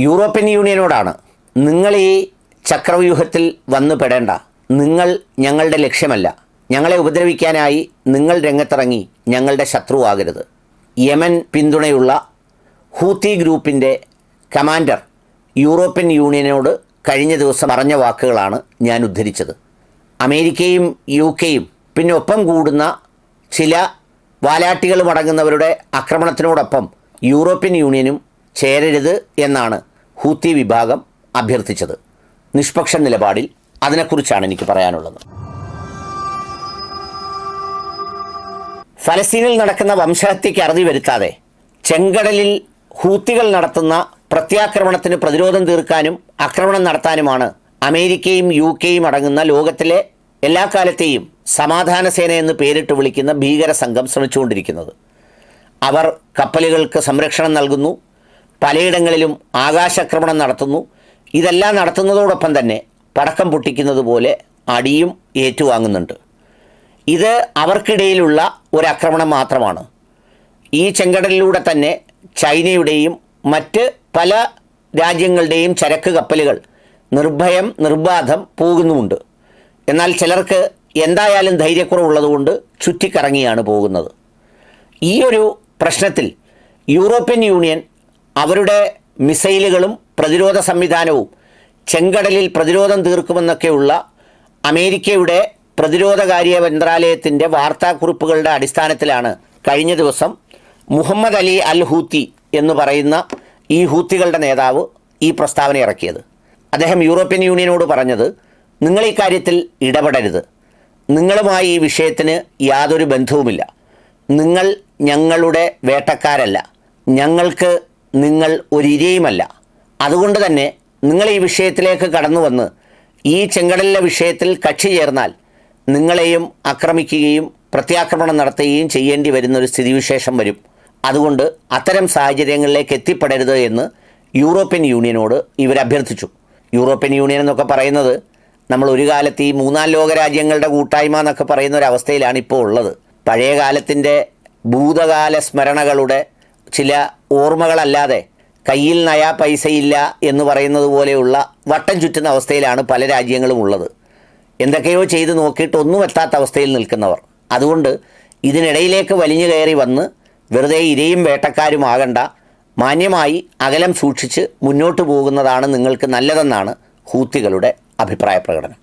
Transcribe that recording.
European യൂണിയനോടാണ്, നിങ്ങൾ ഈ ചക്രവ്യൂഹത്തിൽ വന്നു പെടേണ്ട, നിങ്ങൾ ഞങ്ങളുടെ ലക്ഷ്യമല്ല, ഞങ്ങളെ ഉപദ്രവിക്കാനായി നിങ്ങൾ രംഗത്തിറങ്ങി ഞങ്ങളുടെ ശത്രുവാകരുത്. യമൻ പിന്തുണയുള്ള ഹൂത്തി ഗ്രൂപ്പിൻ്റെ കമാൻഡർ യൂറോപ്യൻ യൂണിയനോട് കഴിഞ്ഞ ദിവസം പറഞ്ഞ വാക്കുകളാണ് ഞാൻ ഉദ്ധരിച്ചത്. അമേരിക്കയും UK-യും പിന്നെ ഒപ്പം കൂടുന്ന ചില വാലാട്ടികളും അടങ്ങുന്നവരുടെ ആക്രമണത്തിനോടൊപ്പം യൂറോപ്യൻ യൂണിയനും ചേരരുത് എന്നാണ് ഹൂത്തി വിഭാഗം അഭ്യർത്ഥിച്ചത്. നിഷ്പക്ഷ നിലപാടിൽ അതിനെക്കുറിച്ചാണ് എനിക്ക് പറയാനുള്ളത്. ഫലസ്തീനിൽ നടക്കുന്ന വംശഹത്യയ്ക്ക് അറുതി വരുത്താതെ ചെങ്കടലിൽ ഹൂത്തികൾ നടത്തുന്ന പ്രത്യാക്രമണത്തിന് പ്രതിരോധം തീർക്കാനും ആക്രമണം നടത്താനുമാണ് അമേരിക്കയും UK-യും അടങ്ങുന്ന ലോകത്തിലെ എല്ലാ കാലത്തെയും സമാധാന സേന എന്ന് പേരിട്ട് വിളിക്കുന്ന ഭീകര സംഘം ശ്രമിച്ചുകൊണ്ടിരിക്കുന്നത്. അവർ കപ്പലുകൾക്ക് സംരക്ഷണം നൽകുന്നു, പലയിടങ്ങളിലും ആകാശാക്രമണം നടത്തുന്നു. ഇതെല്ലാം നടത്തുന്നതോടൊപ്പം തന്നെ പടക്കം പൊട്ടിക്കുന്നത് പോലെ അടിയും ഏറ്റുവാങ്ങുന്നുണ്ട്. ഇത് അവർക്കിടയിലുള്ള ഒരാക്രമണം മാത്രമാണ്. ഈ ചെങ്കടലിലൂടെ തന്നെ ചൈനയുടെയും മറ്റ് പല രാജ്യങ്ങളുടെയും ചരക്ക് കപ്പലുകൾ നിർഭയം നിർബാധം പോകുന്നുമുണ്ട്. എന്നാൽ ചിലർക്ക് എന്തായാലും ധൈര്യക്കുറവുള്ളതുകൊണ്ട് ചുറ്റിക്കറങ്ങിയാണ് പോകുന്നത്. ഈ ഒരു പ്രശ്നത്തിൽ യൂറോപ്യൻ യൂണിയൻ അവരുടെ മിസൈലുകളും പ്രതിരോധ സംവിധാനവും ചെങ്കടലിൽ പ്രതിരോധം തീർക്കുമെന്നൊക്കെയുള്ള അമേരിക്കയുടെ പ്രതിരോധകാര്യ മന്ത്രാലയത്തിൻ്റെ വാർത്താക്കുറിപ്പുകളുടെ അടിസ്ഥാനത്തിലാണ് കഴിഞ്ഞ ദിവസം മുഹമ്മദ് അലി അൽ ഹൂത്തി എന്ന് പറയുന്ന ഈ ഹൂത്തികളുടെ നേതാവ് ഈ പ്രസ്താവന ഇറക്കിയത്. അദ്ദേഹം യൂറോപ്യൻ യൂണിയനോട് പറഞ്ഞത്, നിങ്ങൾ ഈ കാര്യത്തിൽ ഇടപെടരുത്, നിങ്ങളുമായി ഈ വിഷയത്തിന് യാതൊരു ബന്ധവുമില്ല, നിങ്ങൾ ഞങ്ങളുടെ വേട്ടക്കാരല്ല, ഞങ്ങൾക്ക് നിങ്ങൾ ഒരിരയുമല്ല, അതുകൊണ്ട് തന്നെ നിങ്ങൾ ഈ വിഷയത്തിലേക്ക് കടന്നു വന്ന് ഈ ചെങ്കടലിലെ വിഷയത്തിൽ കക്ഷി ചേർന്നാൽ നിങ്ങളെയും ആക്രമിക്കുകയും പ്രത്യാക്രമണം നടത്തുകയും ചെയ്യേണ്ടി വരുന്നൊരു സ്ഥിതിവിശേഷം വരും. അതുകൊണ്ട് അത്തരം സാഹചര്യങ്ങളിലേക്ക് എത്തിപ്പെടരുത് എന്ന് യൂറോപ്യൻ യൂണിയനോട് ഇവരഭ്യർത്ഥിച്ചു. യൂറോപ്യൻ യൂണിയൻ എന്നൊക്കെ പറയുന്നത് നമ്മൾ ഒരു കാലത്ത് ഈ മൂന്നാം ലോക രാജ്യങ്ങളുടെ കൂട്ടായ്മ എന്നൊക്കെ പറയുന്ന ഒരവസ്ഥയിലാണ് ഇപ്പോൾ ഉള്ളത്. പഴയ കാലത്തിൻ്റെ ഭൂതകാല സ്മരണകളുടെ ചില ഓർമ്മകളല്ലാതെ കയ്യിൽ നയാ പൈസയില്ല എന്ന് പറയുന്നത് പോലെയുള്ള വട്ടം ചുറ്റുന്ന അവസ്ഥയിലാണ് പല രാജ്യങ്ങളും ഉള്ളത്. എന്തൊക്കെയോ ചെയ്ത് നോക്കിയിട്ട് ഒന്നും എത്താത്ത അവസ്ഥയിൽ നിൽക്കുന്നവർ. അതുകൊണ്ട് ഇതിനിടയിലേക്ക് വലിഞ്ഞു കയറി വന്ന് വെറുതെ ഇരയും വേട്ടക്കാരുമാകണ്ട, മാന്യമായി അകലം സൂക്ഷിച്ച് മുന്നോട്ട് പോകുന്നതാണ് നിങ്ങൾക്ക് നല്ലതെന്നാണ് ഹൂത്തികളുടെ അഭിപ്രായ പ്രകടനം.